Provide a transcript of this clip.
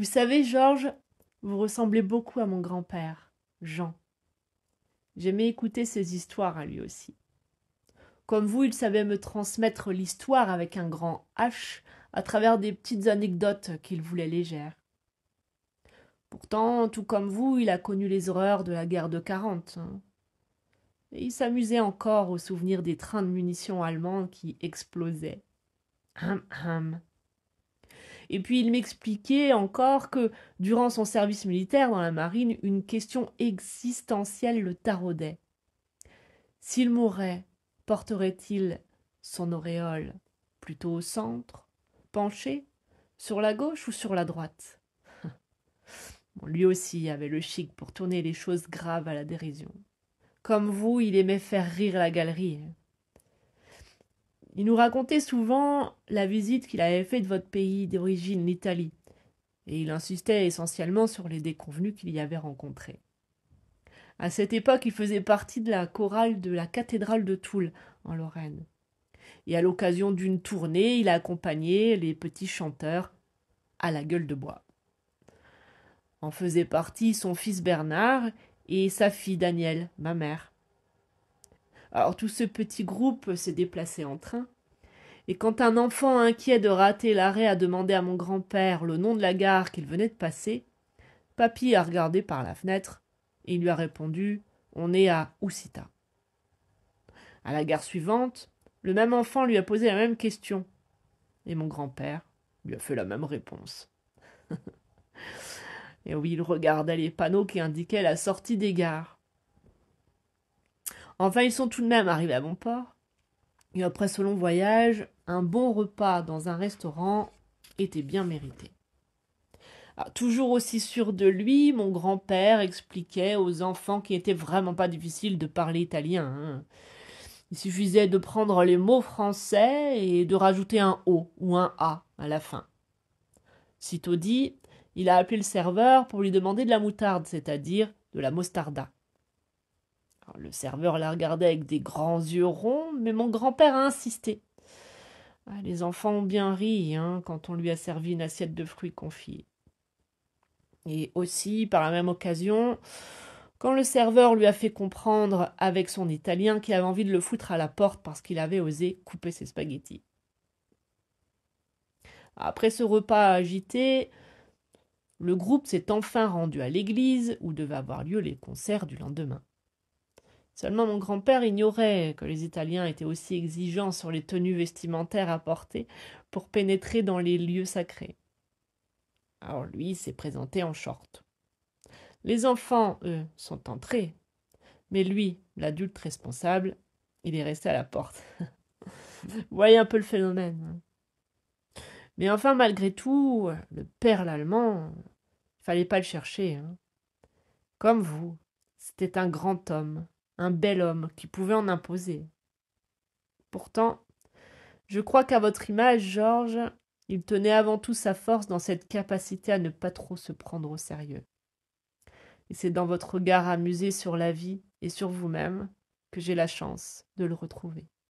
Vous savez, Georges, vous ressemblez beaucoup à mon grand-père, Jean. J'aimais écouter ses histoires à lui aussi. Comme vous, il savait me transmettre l'histoire avec un grand H à travers des petites anecdotes qu'il voulait légères. Pourtant, tout comme vous, il a connu les horreurs de la guerre de 40. Et il s'amusait encore au souvenir des trains de munitions allemands qui explosaient. Hum, hum. Et puis il m'expliquait encore que, durant son service militaire dans la marine, une question existentielle le taraudait. S'il mourait, porterait-il son auréole plutôt au centre, penché, sur la gauche ou sur la droite? Bon, lui aussi avait le chic pour tourner les choses graves à la dérision. Comme vous, il aimait faire rire la galerie. Il nous racontait souvent la visite qu'il avait faite de votre pays d'origine, l'Italie, et il insistait essentiellement sur les déconvenus qu'il y avait rencontrés. À cette époque, il faisait partie de la chorale de la cathédrale de Toul, en Lorraine. Et à l'occasion d'une tournée, il a accompagné les petits chanteurs à la gueule de bois. En faisait partie son fils Bernard et sa fille Danielle, ma mère. Alors tout ce petit groupe s'est déplacé en train, et quand un enfant inquiet de rater l'arrêt a demandé à mon grand-père le nom de la gare qu'il venait de passer, papy a regardé par la fenêtre et il lui a répondu « On est à Oussita ». À la gare suivante, le même enfant lui a posé la même question, et mon grand-père lui a fait la même réponse. Et oui, il regardait les panneaux qui indiquaient la sortie des gares. Enfin, ils sont tout de même arrivés à bon port, et après ce long voyage, un bon repas dans un restaurant était bien mérité. Alors, toujours aussi sûr de lui, mon grand-père expliquait aux enfants qu'il n'était vraiment pas difficile de parler italien. Il suffisait de prendre les mots français et de rajouter un O ou un A à la fin. Sitôt dit, il a appelé le serveur pour lui demander de la moutarde, c'est-à-dire de la mostarda. Alors, le serveur la regardait avec des grands yeux ronds, mais mon grand-père a insisté. Les enfants ont bien ri quand on lui a servi une assiette de fruits confits. Et aussi, par la même occasion, quand le serveur lui a fait comprendre avec son italien qu'il avait envie de le foutre à la porte parce qu'il avait osé couper ses spaghettis. Après ce repas agité, le groupe s'est enfin rendu à l'église où devaient avoir lieu les concerts du lendemain. Seulement mon grand-père ignorait que les Italiens étaient aussi exigeants sur les tenues vestimentaires à porter pour pénétrer dans les lieux sacrés. Alors lui s'est présenté en short. Les enfants, eux, sont entrés, mais lui, l'adulte responsable, il est resté à la porte. Vous voyez un peu le phénomène. Mais enfin, malgré tout, le père l'allemand, fallait pas le chercher. Comme vous, c'était un grand homme, un bel homme qui pouvait en imposer. Pourtant, je crois qu'à votre image, Georges, il tenait avant tout sa force dans cette capacité à ne pas trop se prendre au sérieux. Et c'est dans votre regard amusé sur la vie et sur vous-même que j'ai la chance de le retrouver.